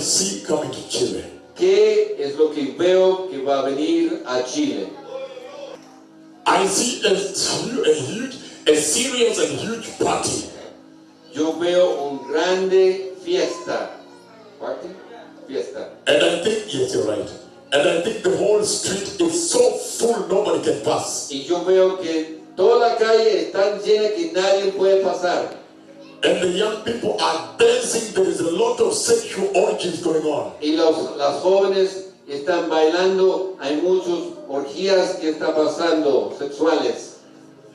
see coming to Chile? ¿Qué es lo que veo que va a venir a Chile? I see a serious and huge party. Yo veo un grande fiesta. ¿Party? Fiesta. And I think, yes, you're right. And I think the whole street is so full nobody can pass. Y yo veo que toda la calle es tan llena que nadie puede pasar. And the young people are dancing. There is a lot of sexual orgies going on. Y las jóvenes están bailando. Hay muchas orgías que están pasando, sexuales.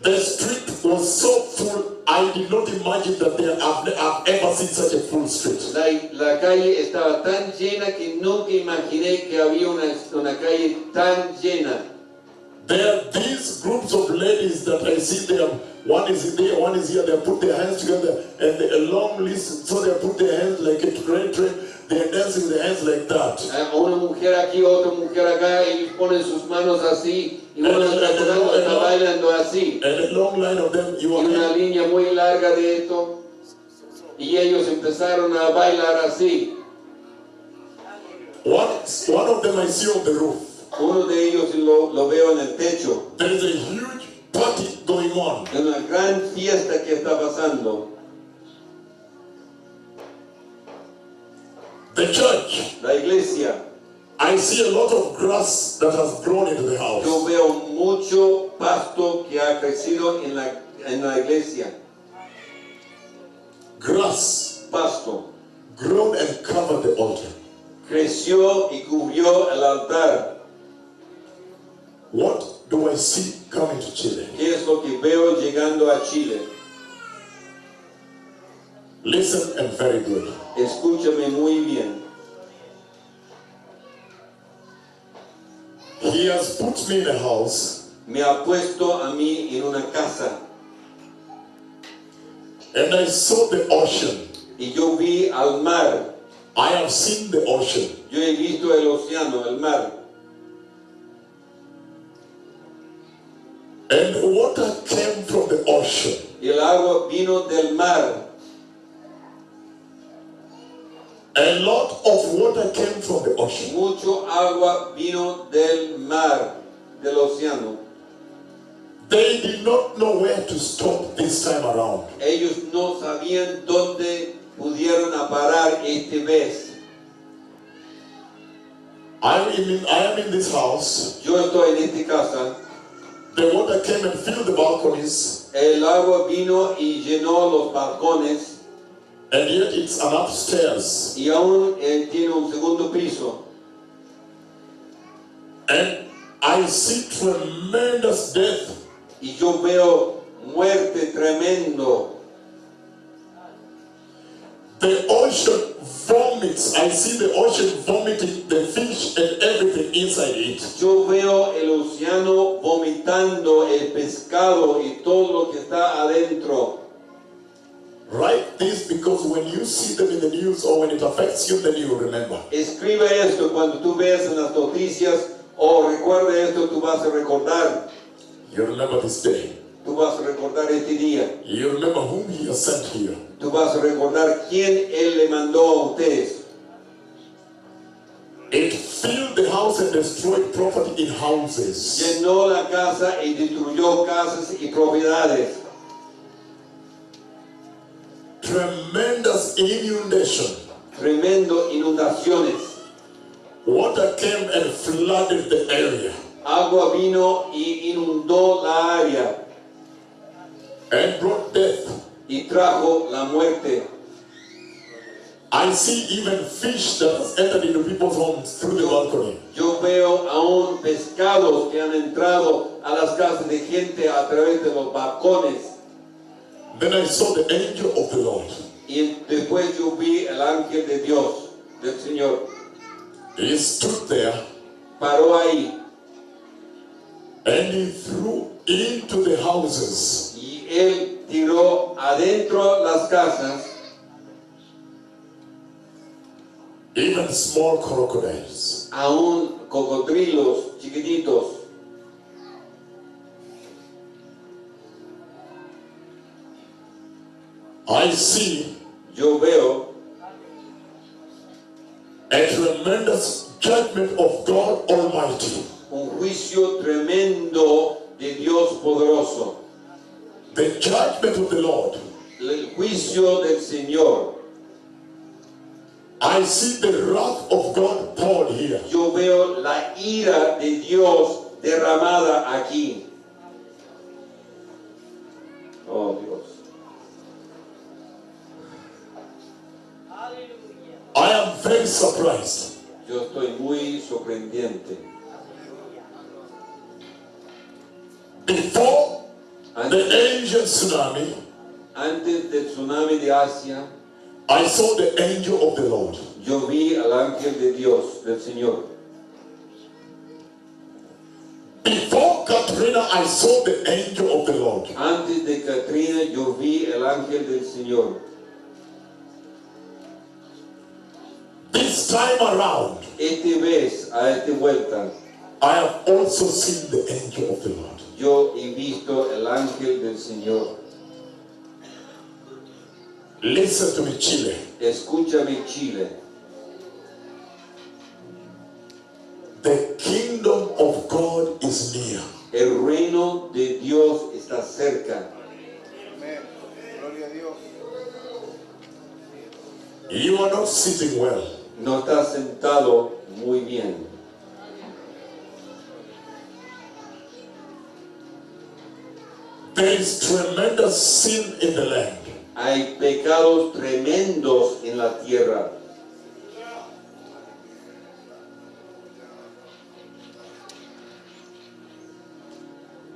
The street was so full. I did not imagine that I've ever seen such a full street. La calle estaba tan llena que nunca imaginé que había una calle tan llena. There are these groups of ladies that I see there. One is there, one is here. They put their hands together and a long list. So they put their hands like a train. They're dancing with their hands like that. Una mujer aquí, otra mujer acá. Ellos ponen sus manos así y una está bailando así. And a long line of them. Y una línea muy larga de esto. Y ellos empezaron a bailar así. One of them I see on the roof. Uno de ellos lo veo en el techo. There is a huge party going on. Es una gran fiesta que está pasando. The church. La iglesia. I see a lot of grass that has grown into the house. Yo veo mucho pasto que ha crecido en la iglesia. Grass. Pasto. Grown and covered the altar. Creció y cubrió el altar. What do I see coming to Chile? ¿Qué es lo que veo llegando a Chile? Listen and very good. Escúchame muy bien. He has put me in a house. Me ha puesto a mí en una casa. And I saw the ocean. Y yo vi al mar. I have seen the ocean. Yo he visto el océano, el mar. And water came from the ocean. Y el agua vino del mar. A lot of water came from the ocean. Mucho agua vino del mar, del océano. They did not know where to stop this time around. Ellos no sabían dónde pudieron parar esta vez. I am in this house. Yo estoy en esta casa. The water came and filled the balconies. El agua vino y llenó los balcones. And yet it's an upstairs. Y aún tiene un segundo piso. And I see tremendous death. Y yo veo muerte tremendo. The ocean vomits. I see the ocean vomiting the fish and everything inside it. Yo veo el océano vomitando el pescado y todo lo que está adentro. Write this because when you see them in the news or when it affects you, then you will remember. Escribe esto cuando tú veas en las noticias o recuerde esto, tú vas a recordar. You remember this day. Tú vas a recordar este día. You remember whom he has sent here. Tú vas a recordar quién él le mandó a ustedes. It filled the house and destroyed property in houses. Llenó la casa y destruyó casas y propiedades. Tremendous inundation. Tremendo inundaciones. Water came and flooded the area. Agua vino y inundó la área. And brought death. Y trajo la muerte. I see even fish that has entered into people's homes through the balcony. Yo veo aún pescados que han entrado a las casas de gente a través de los balcones. Then I saw the angel of the Lord. Y después yo vi el ángel de Dios, del Señor. He stood there. Paró ahí. And he threw into the houses. Y él tiró adentro las casas. Even small crocodiles. Aún cocodrilos chiquititos. I see. Yo veo tremendous judgment of God Almighty. Un juicio tremendo de Dios poderoso. The judgment of the Lord. El juicio del Señor. I see the wrath of God poured here. Yo veo la ira de Dios derramada aquí. Oh Dios. I am very surprised. Yo estoy muy sorprendente. Before the Asian tsunami, Antes del tsunami de Asia, I saw the angel of the Lord. yo vi al ángel de Dios, del Señor. Before Katrina, I saw the angel of the Lord. Antes de Katrina, yo vi el ángel del Señor. This time around, Esta vez, a esta vuelta, I have also seen the angel of the Lord. yo he visto el ángel del Señor. Listen to me, Chile. Escúchame, Chile. The kingdom of God is near. El reino de Dios está cerca. Amén. Gloria a Dios. You are not sitting well. No está sentado muy bien. There is tremendous sin in the land. Hay pecados tremendos en la tierra.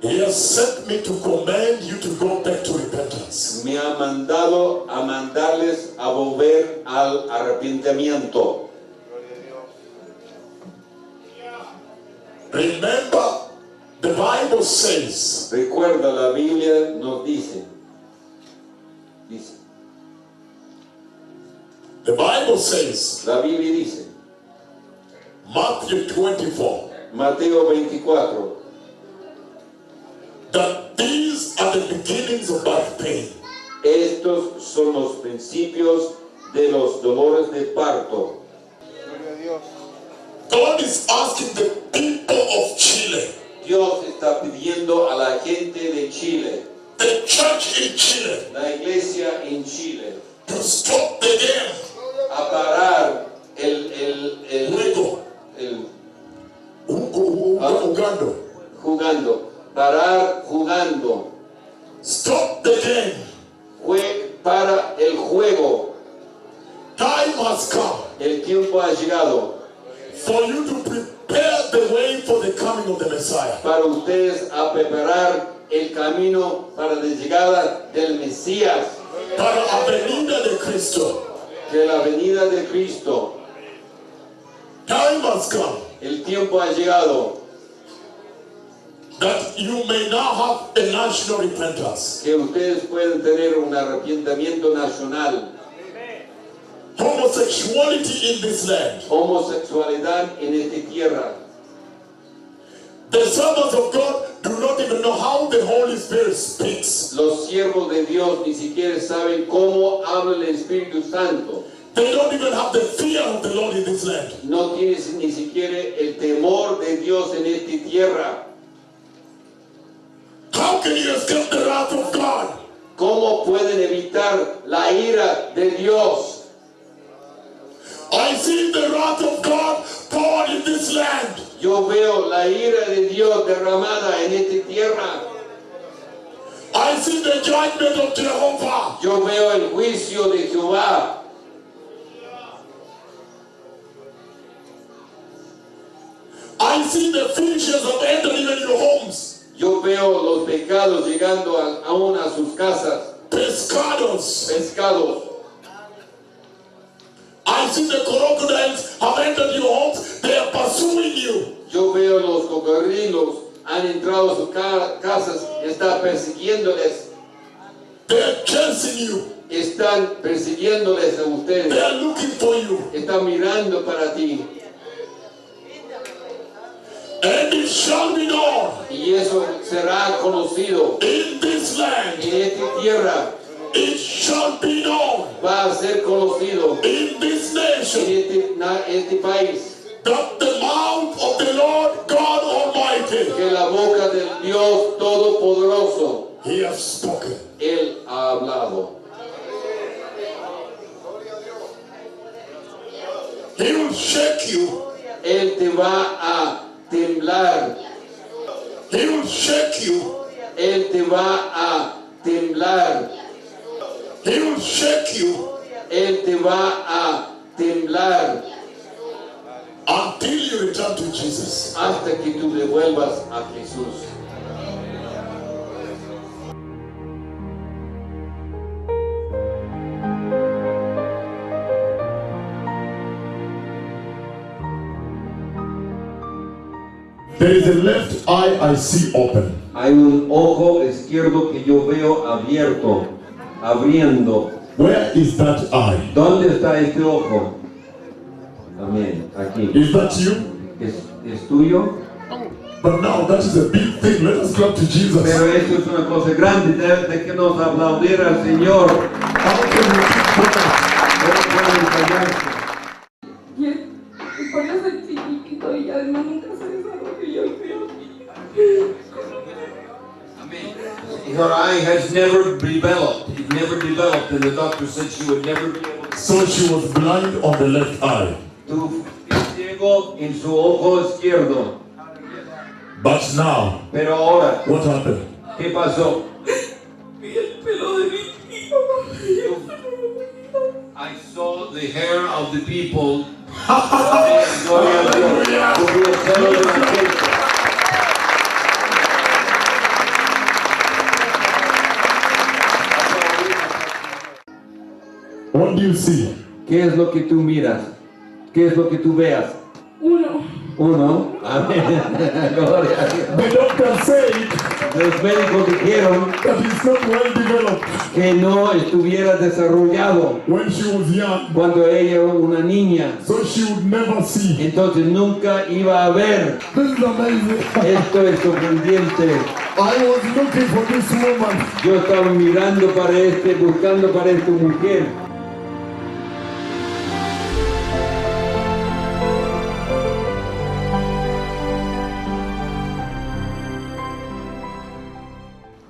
He has sent me to command you to go back to repentance. Me ha mandado a mandarles a volver al arrepentimiento. Gloria a Dios. Remember, the Bible says, Recuerda, la Biblia nos dice, the Bible says, la Biblia dice, Matthew 24, Mateo 24, that these are the beginnings of birth pain. estos son los principios de los dolores de parto. Gloria a Dios. God is asking the people of Chile, Dios está pidiendo a la gente de Chile, the church in Chile, la iglesia en Chile, to stop the game. a parar Luego, jugando, parar jugando, stop the game. para el juego. Time has come El tiempo ha llegado for you to prepare the way for the coming of the Messiah. para ustedes a preparar el camino para la llegada del Mesías, Para la venida de Cristo. de la venida de Cristo. Time has come El tiempo ha llegado that you may now have a national repentance. que ustedes pueden tener un arrepentimiento nacional. Homosexuality in this land. Homosexualidad en esta tierra. The servants of God do not even know how the Holy Spirit speaks. Los siervos de Dios ni siquiera saben cómo habla el Espíritu Santo. They don't even have the fear of the Lord in this land. No tienes ni siquiera el temor de Dios en esta tierra. How can you escape the wrath of God? ¿Cómo pueden evitar la ira de Dios? I see the wrath of God poured in this land. Yo veo la ira de Dios derramada en esta tierra. I see the judgment of Jehovah. Yo veo el juicio de Jehová. I see the fishes have entered even your homes. Yo veo los pecados llegando aún a sus casas. Pescados. Pescados. I see the crocodiles have entered your homes. They are pursuing you. Yo veo los cocodrilos han entrado a sus casas, están persiguiéndoles. They are chasing you. Están persiguiéndoles a They ustedes. are looking for you. Están mirando para ti. And it shall be known Y eso será conocido in this land en esta tierra it shall be known va a ser conocido in this nation en este país that the mouth of the Lord God Almighty, que la boca del Dios Todopoderoso, He has spoken. Él ha hablado. He will shake you. Él te va a temblar. He will shake you. Él te va a temblar. He will shake you Él te va a temblar until you return to Jesus. hasta que tú devuelvas a Jesús. There is a left eye I see open. Hay un ojo izquierdo que yo veo abierto, abriendo. Where is that eye? ¿Dónde está este ojo? Amén. Aquí. Is that you? ¿Es tuyo? But now that is a big thing. Let us clap to Jesus. Pero esto es una cosa grande. De que nos aplaudir al Señor. How can we keep quiet? No pueden callarse. Y por eso el chiquitito y además nunca se desarrolló y creo Her eye has never developed. It never developed, and the doctor said she would never be able to. So she was blind on the left eye. Tú ciego en su ojo izquierdo. But now, Pero ahora, what happened? ¿qué pasó? y el pelo de mi tío. I saw the hair of the people. Gloria a Dios. Cubrió el pelo de la gente. What do you see? ¿Qué es lo que tú miras? ¿Qué es lo que tú veas? Uno. Amén. Gloria a Dios. The doctor said Los médicos dijeron that it's not well developed. que no estuviera desarrollado When she was young, cuando ella era una niña. so she would never see. Entonces nunca iba a ver. This is amazing. Esto es sorprendente. I was looking for this woman. Yo estaba mirando buscando para esta mujer.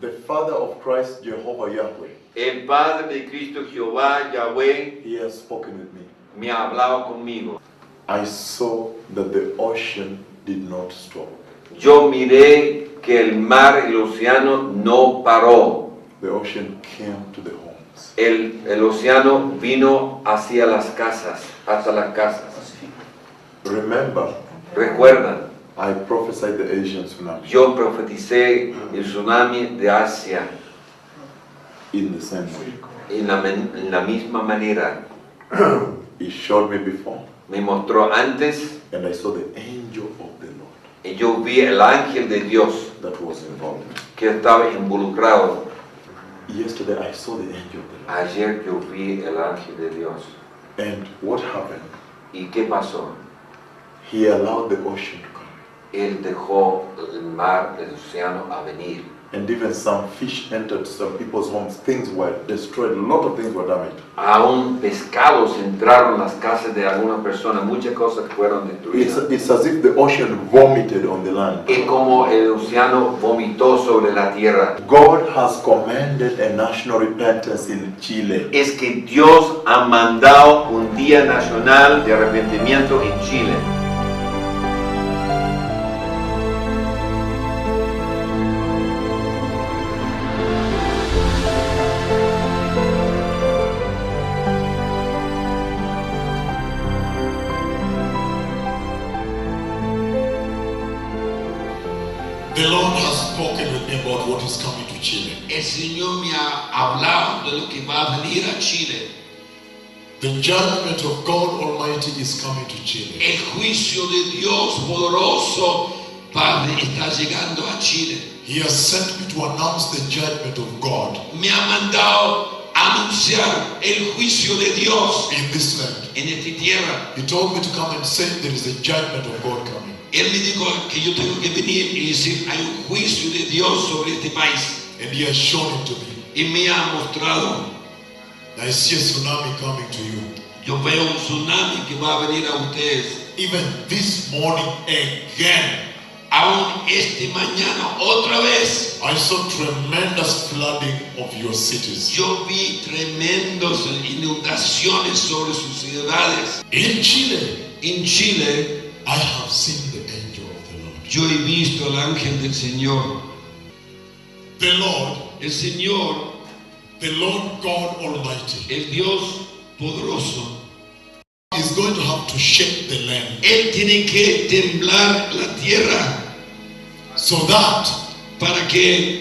The Father of Christ, Jehovah Yahweh, El Padre de Cristo Jehová, Yahweh, He has spoken with me. me ha hablado conmigo. I saw that the ocean did not stop. Yo miré que el mar, el océano no paró. The ocean came to the homes. El océano vino hacia las casas, hasta las casas. Remember, Recuerdan, I prophesied the Asian tsunami yo profeticé el tsunami de Asia in the same way. en la misma manera. He showed me before, Me mostró antes and I saw the angel of the Lord y yo vi el ángel de Dios that was involved. que estaba involucrado. Yesterday, I saw the angel of the Ayer yo vi el ángel de Dios. Lord. And what happened? ¿Y qué pasó? He allowed the ocean to come. Él dejó el mar, el océano a venir. And even some fish entered some people's homes. Things were destroyed. A lot of things were damaged. Aún pescados entraron en las casas de algunas personas. Muchas cosas fueron destruidas. It's as if the ocean vomited on the land. Es como el océano vomitó sobre la tierra. God has commanded a national repentance in Chile. Es que Dios ha mandado un día nacional de arrepentimiento en Chile. The Lord has spoken with me about what is coming to Chile. El Señor me ha hablado de lo que va a venir a Chile. The judgment of God Almighty is coming to Chile. El juicio de Dios poderoso Padre está llegando a Chile. He has sent me to announce the judgment of God Me ha mandado anunciar el juicio de Dios in this land. en esta tierra. He told me to come and say there is a judgment of God coming. Él me dijo que yo tengo que venir y decir hay un juicio de Dios sobre este país. And He has shown it to me. y me ha mostrado. I see a tsunami coming to you. Yo veo un tsunami que va a venir a ustedes. Even this morning again, Aún este mañana otra vez. I saw tremendous flooding of your cities. Yo vi tremendas inundaciones sobre sus ciudades. In Chile, En Chile, I have seen the angel of the Lord. yo he visto al ángel del Señor. The Lord, El Señor, the Lord God Almighty, el Dios poderoso, is going to have to shake the land Él tiene que temblar la tierra so that para que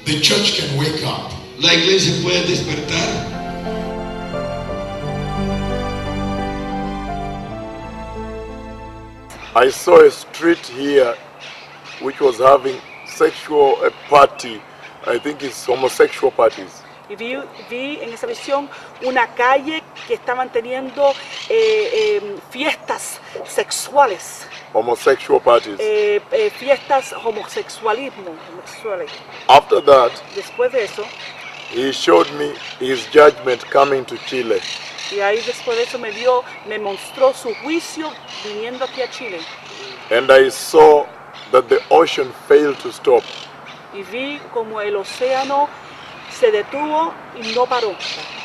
the church can wake up. la iglesia pueda despertar. I saw a street here which was having sexual party. I think it's homosexual parties. Y vi en esa visión una calle que estaban teniendo fiestas sexuales, Homosexual parties. fiestas homosexuales. After that, Después de eso, he showed me his judgment coming to Chile. y ahí después de eso me mostró su juicio viniendo aquí a Chile. And I saw that the ocean failed to stop. Y vi como el océano se detuvo y no paró.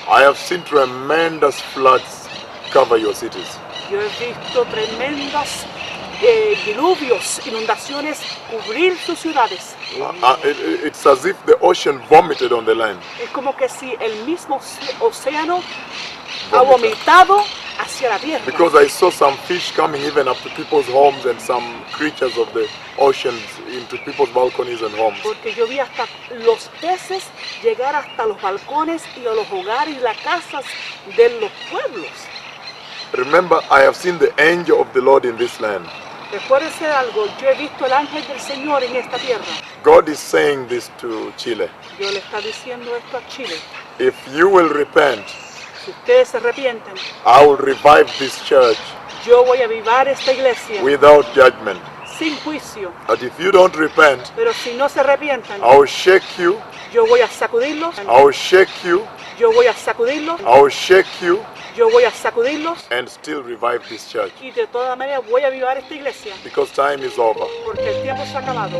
I have seen tremendous floods cover your cities. Yo he visto tremendos diluvios, inundaciones cubrir sus ciudades. It's as if the ocean vomited on the land. Es como que si el mismo océano ha vomitado hacia la tierra. Because I saw some fish coming even up to people's homes and some creatures of the oceans into people's balconies and homes. Porque yo vi hasta los peces llegar hasta los balcones y a los hogares y las casas de los pueblos. Remember, I have seen the angel of the Lord in this land. Recuérdense algo, yo he visto el ángel del Señor en esta tierra. God is saying this to Chile. Yo le está diciendo esto a Chile. If you will repent, Si ustedes se arrepienten, I will revive this church yo voy a avivar esta iglesia without judgment. sin juicio. But if you don't repent, Pero si no se arrepientan, I will shake you, yo voy a sacudirlos, I will shake you, yo voy a sacudirlos, I will shake you, yo voy a sacudirlos and still revive this church. y de todas maneras voy a avivar esta iglesia Because time is over. porque el tiempo se ha acabado.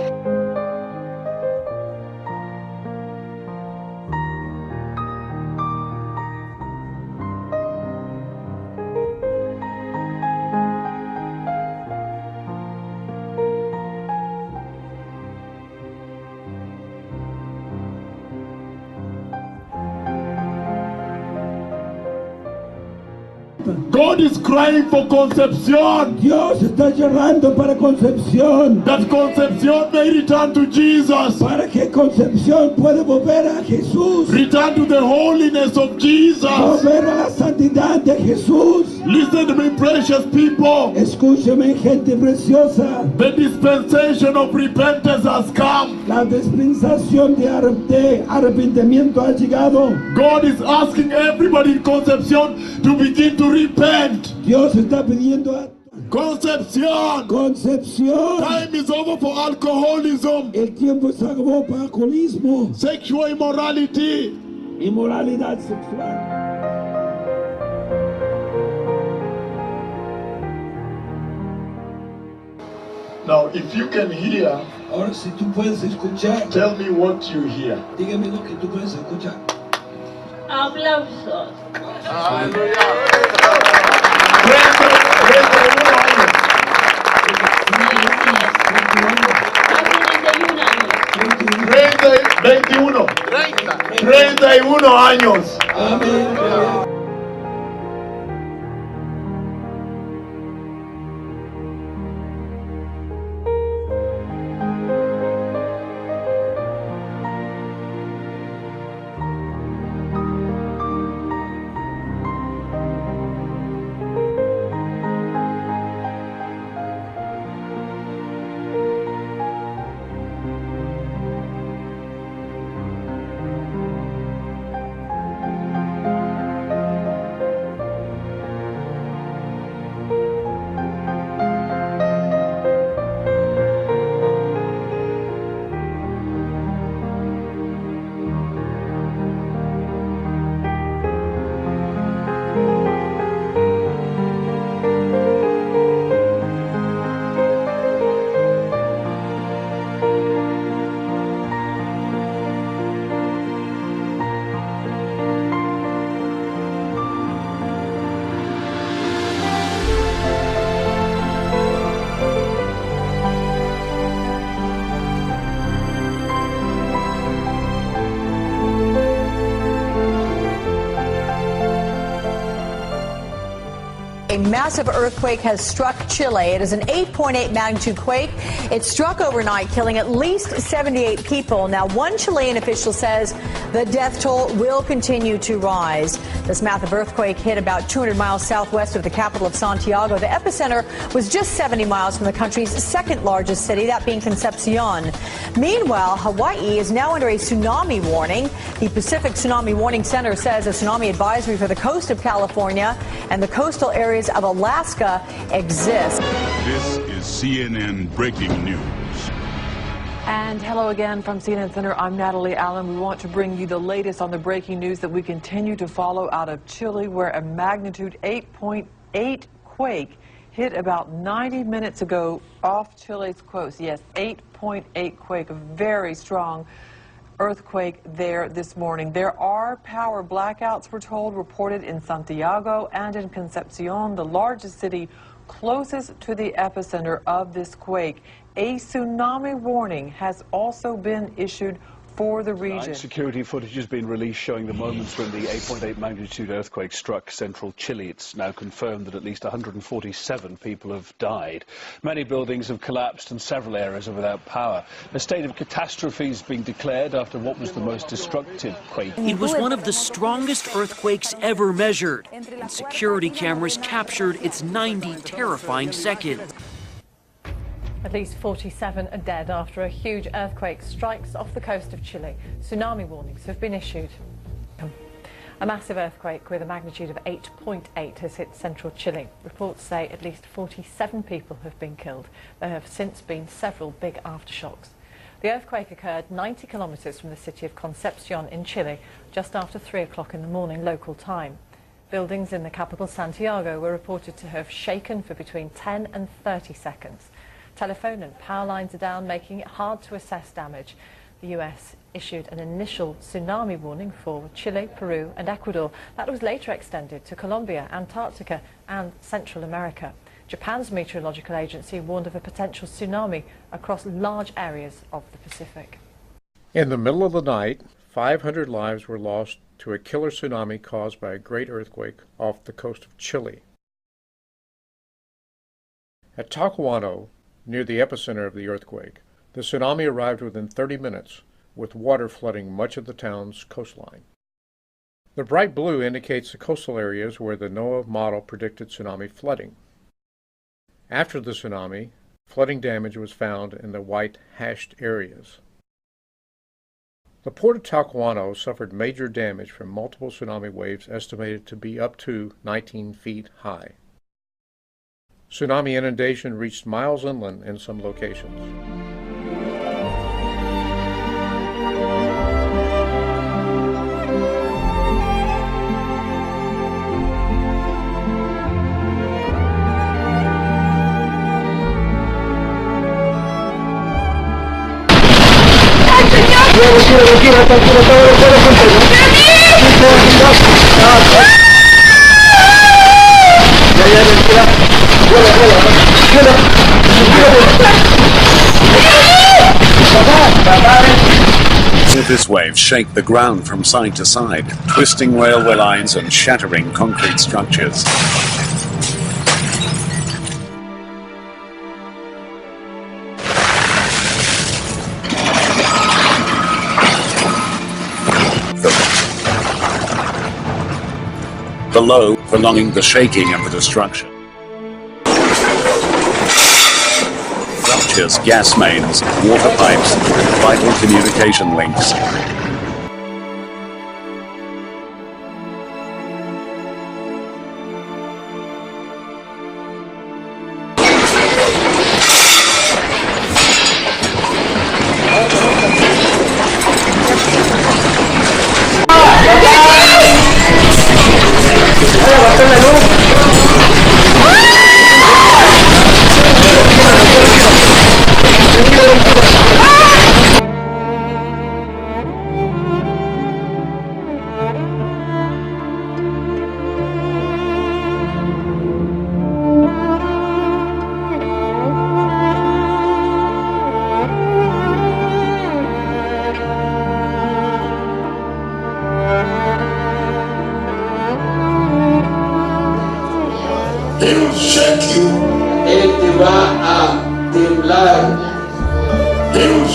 God is crying for conception. Dios está llorando para Concepción, That conception may return to Jesus. para que Concepción pueda volver a Jesús, Return to the holiness of Jesus. volver a la santidad de Jesús. Listen to me, precious people. Escúchame, gente preciosa, The dispensation of repentance has come. la dispensación de arrepentimiento ha llegado. God is asking everybody in Concepción to begin to repent. Dios está pidiendo a Concepción. Concepción. Time is over for alcoholism, El tiempo se acabó para alcoholismo, sexual immorality. inmoralidad sexual. Now, if you can hear, Ahora, si tú puedes escuchar, tell me what you hear. dígame lo que tú puedes escuchar. Aplausos. 31 años. Amén. massive earthquake has struck Chile. It is an 8.8 magnitude quake. It struck overnight, killing at least 78 people. Now, one Chilean official says the death toll will continue to rise. This massive earthquake hit about 200 miles southwest of the capital of Santiago. The epicenter was just 70 miles from the country's second largest city, that being Concepcion. Meanwhile, Hawaii is now under a tsunami warning. The Pacific Tsunami Warning Center says a tsunami advisory for the coast of California and the coastal areas of Alaska exist. This is CNN Breaking News. And hello again from CNN Center. I'm Natalie Allen. We want to bring you the latest on the breaking news that we continue to follow out of Chile, where a magnitude 8.8 quake hit about 90 minutes ago off Chile's coast. Yes, 8.8 quake, a very strong earthquake there this morning. There are power blackouts, we're told, reported in Santiago and in Concepcion, the largest city closest to the epicenter of this quake. A tsunami warning has also been issued for the region. Security footage has been released showing the moments when the 8.8 magnitude earthquake struck central Chile. It's now confirmed that at least 147 people have died. Many buildings have collapsed and several areas are without power. A state of catastrophe is being declared after what was the most destructive quake. It was one of the strongest earthquakes ever measured, and security cameras captured its 90 terrifying seconds. At least 47 are dead after a huge earthquake strikes off the coast of Chile. Tsunami warnings have been issued. A massive earthquake with a magnitude of 8.8 has hit central Chile. Reports say at least 47 people have been killed. There have since been several big aftershocks. The earthquake occurred 90 kilometers from the city of Concepcion in Chile, just after 3 o'clock in the morning local time. Buildings in the capital Santiago were reported to have shaken for between 10 and 30 seconds. Telephone and power lines are down, making it hard to assess damage. The US issued an initial tsunami warning for Chile, Peru and Ecuador. That was later extended to Colombia, Antarctica and Central America. Japan's meteorological agency warned of a potential tsunami across large areas of the Pacific. In the middle of the night, 500 lives were lost to a killer tsunami caused by a great earthquake off the coast of Chile. At Talcahuano, near the epicenter of the earthquake, the tsunami arrived within 30 minutes, with water flooding much of the town's coastline. The bright blue indicates the coastal areas where the NOAA model predicted tsunami flooding. After the tsunami, flooding damage was found in the white hashed areas. The port of Talcahuano suffered major damage from multiple tsunami waves estimated to be up to 19 feet high. Tsunami inundation reached miles inland in some locations. This wave shake the ground from side to side, twisting railway lines and shattering concrete structures. Below, prolonging the shaking and the destruction. Ruptures, gas mains, water pipes, and vital communication links.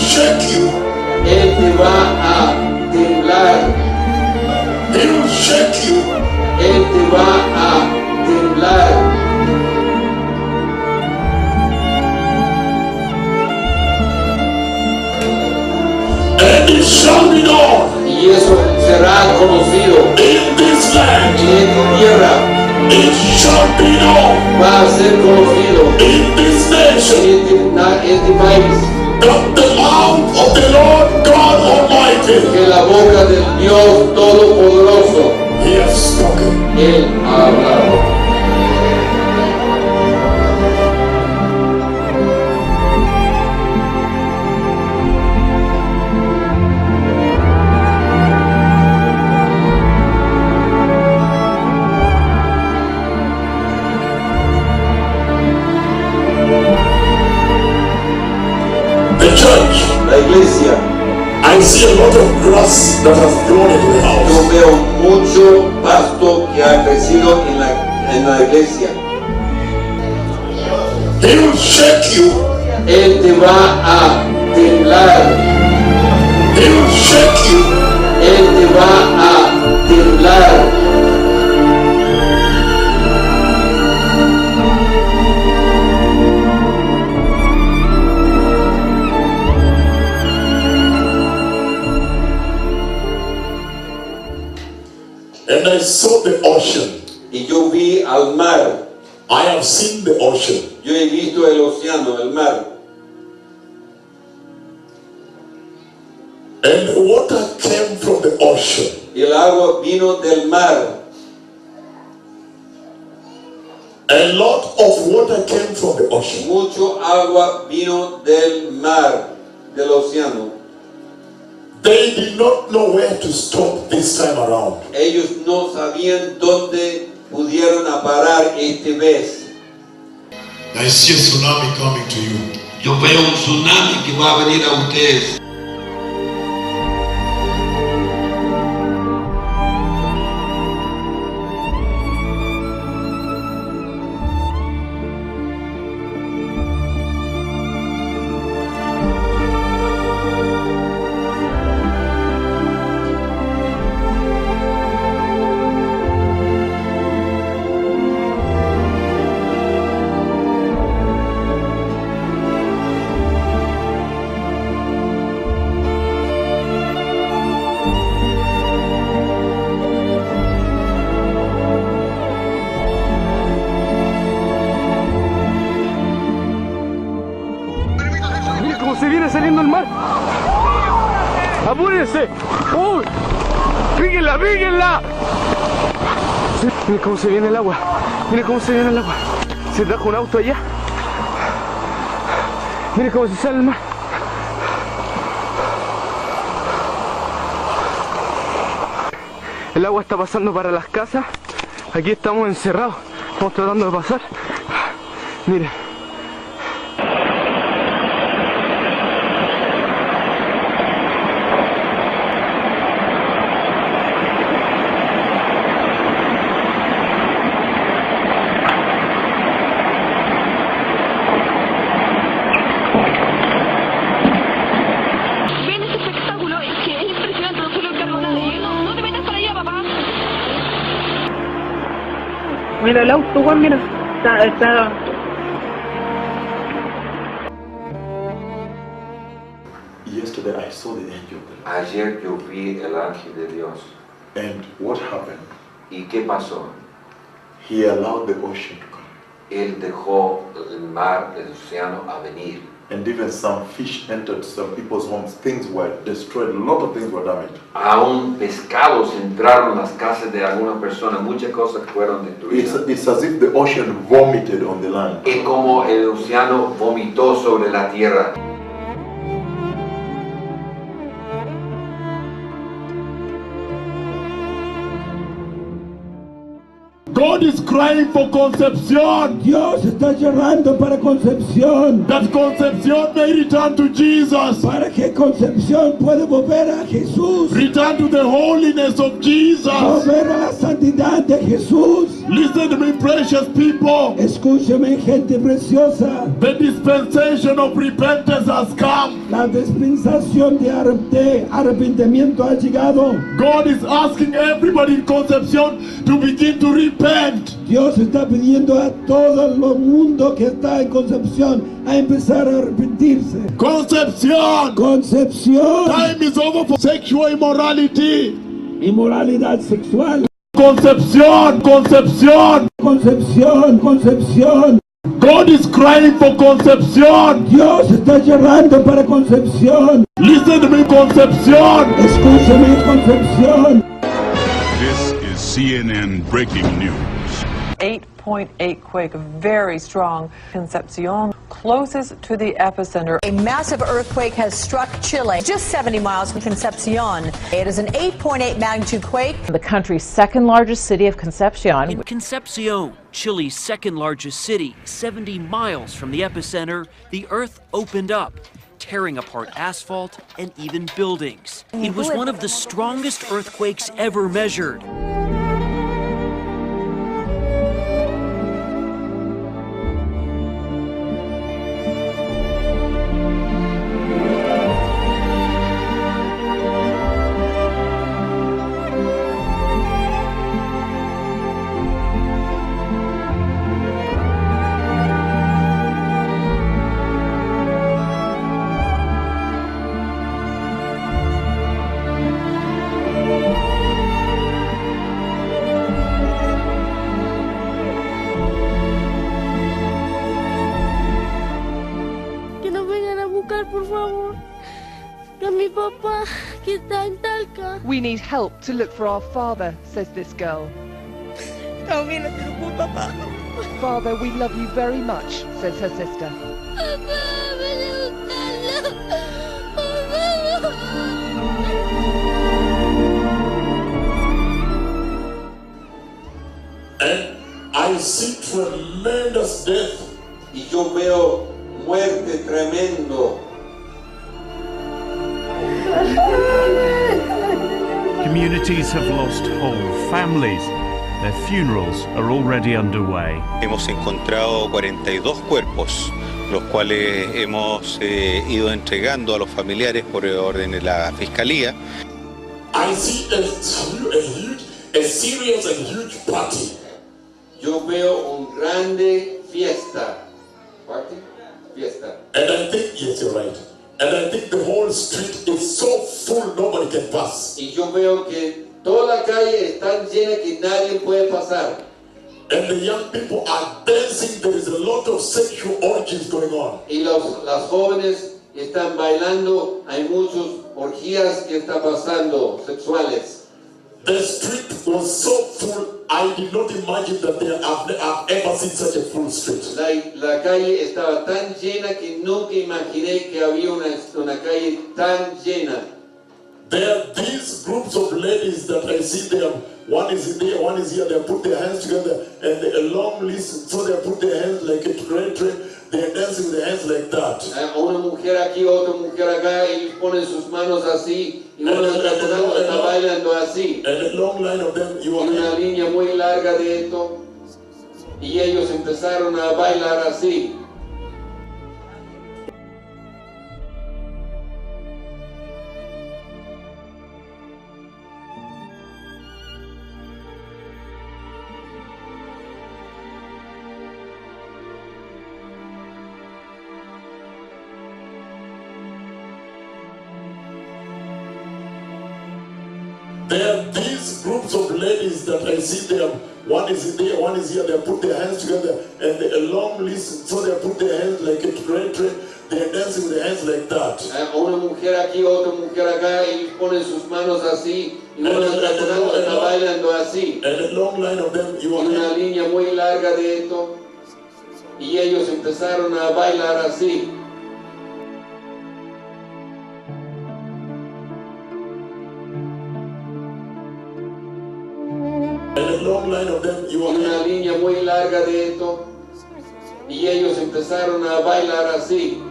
shake you. Él te va a temblar. He will shake you. Él te va a temblar. And it shall be known. Y eso será conocido In this land. en esta tierra. It shall be known. Va a ser conocido In this nation. en este país. That the mouth of the Lord God Almighty. Que la boca del Dios Todopoderoso. He has spoken. Él ha hablado. The church. La iglesia. I see a lot of grass that has grown into the house. Yo veo mucho pasto que ha crecido en la iglesia. He will shake you. Él te va a temblar. He will shake you. Él te va a temblar. And I saw the ocean. Y yo vi al mar. I have seen the ocean. Yo he visto el océano, el mar. And the water came from the ocean. Y el agua vino del mar. A lot of water came from the ocean. Mucho agua vino del mar, del océano. They did not know where to stop this time around. Ellos no sabían dónde pudieron parar esta vez. I see a tsunami coming to you. Yo veo un tsunami que va a venir a ustedes. Se viene saliendo el mar. ¡Apúrense! ¡Uy! ¡Píguenla, píguenla! Miren cómo se viene el agua. Miren cómo se viene el agua. Se trajo un auto allá. Miren cómo se sale el mar. El agua está pasando para las casas. Aquí estamos encerrados. Estamos tratando de pasar. Miren. Mira el auto, Juan, mira. Está... Yesterday I saw the angel. Ayer yo vi el ángel de Dios. And what happened? ¿Y qué pasó? He allowed the ocean to come. Él dejó el mar, el océano a venir. And even some fish entered some people's homes. Things were destroyed. A lot of things were damaged. Aún pescados entraron en las casas de algunas personas. Muchas cosas fueron destruidas. It's as if the ocean vomited on the land. Es como el océano vomitó sobre la tierra. God is crying for Concepción. Dios está llorando para Concepción. That Concepción may return to Jesus. Para que Concepción pueda volver a Jesús. Return to the holiness of Jesus. Volver a la santidad de Jesús. Listen to me, precious people. Escúchame, gente preciosa. The dispensation of repentance has come. La dispensación de arrepentimiento ha llegado. God is asking everybody in Concepción to begin to repent. Dios está pidiendo a todo el mundo que está en Concepción a empezar a arrepentirse. Concepción. Concepción. Time is over for sexual immorality. Inmoralidad sexual. Concepción. Concepción. Concepción. Concepción. God is crying for Concepción. Dios está llorando para Concepción. Listen to me, Concepción. Escúchame, Concepción. This is CNN Breaking News. 8.8 quake, very strong. Concepcion, closest to the epicenter. A massive earthquake has struck Chile, just 70 miles from Concepcion. It is an 8.8 magnitude quake. The country's second largest city of Concepcion. In Concepcion, Chile's second largest city, 70 miles from the epicenter, the earth opened up, tearing apart asphalt and even buildings. It was one of the strongest earthquakes ever measured. Por favor, que mi papá, que está en Talca. We need help to look for our father, says this girl. También le tengo papá. Father, we love you very much, says her sister. Papá, ven a buscarlo. Por favor. And I see tremendous death. Y yo veo muerte tremendo. Communities have lost whole families. Their funerals are already underway. Hemos encontrado 42 cuerpos, los cuales hemos ido entregando a los familiares por orden de la Fiscalía. I see a serious and huge party. Yo veo un grande fiesta. Party? Fiesta. And I think, yes, you're right. And I think the whole street is so full nobody can pass. Y yo veo que toda la calle es tan llena que nadie puede pasar. And the young people are dancing. There is a lot of sexual orgies going on. Y las jóvenes están bailando. Hay muchas orgías que están pasando sexuales. The street was so full. I did not imagine that I've ever seen such a full street. La calle estaba tan llena que nunca imaginé que había una calle tan llena. There are these groups of ladies that I see there. One is in there, one is here. They put their hands together and a long list. So they put their hands like a train. They're dancing with their hands like that. Una mujer aquí, otra mujer acá. Ellos ponen sus manos así. Y una está bailando así. And a long line of them. Y una línea muy larga de esto. Y ellos empezaron a bailar así. There are these groups of ladies that I see there. One is in there, one is here. They put their hands together and a long list. So they put their hands like a train. They're dancing with their hands like that. Una mujer aquí, otra mujer acá. Ellos ponen sus manos así. Y una está bailando así. And a long line of them. Y una línea muy larga de esto. Y ellos empezaron a bailar así. And a a long line of them. Una línea muy larga de esto. Y ellos empezaron a bailar así.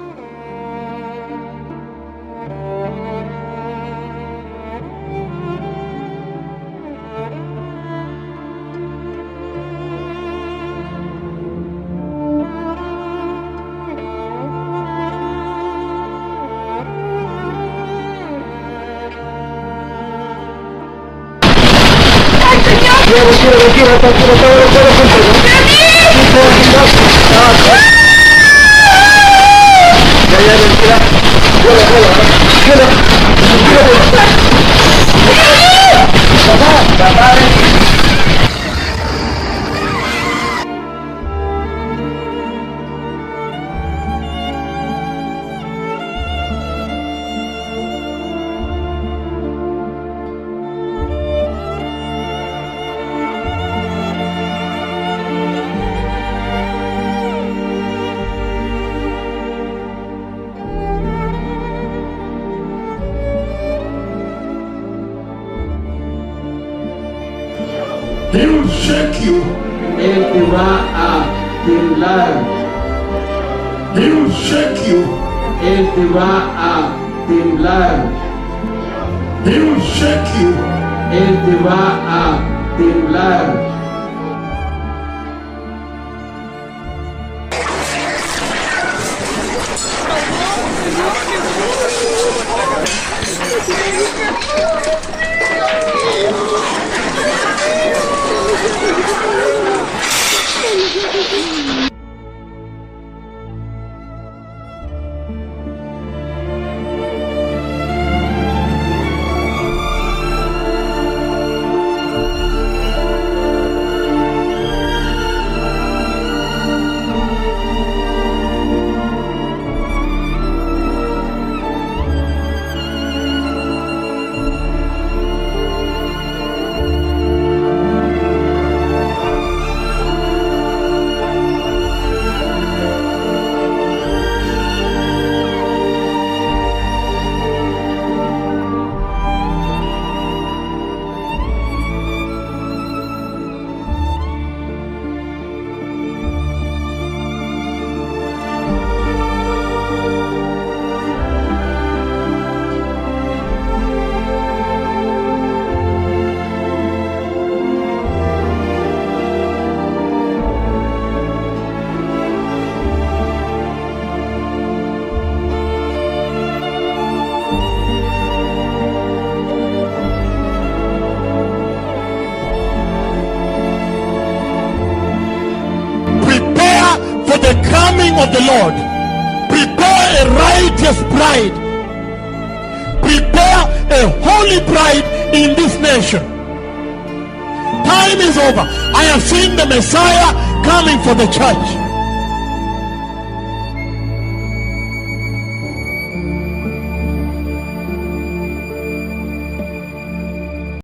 He will shake you. Él te va a temblar. He will shake you. Él te va a temblar. He will shake you. Él te va a temblar. The coming of the Lord. Prepare a righteous bride. Prepare a holy bride in this nation. Time is over. I have seen the Messiah coming for the church.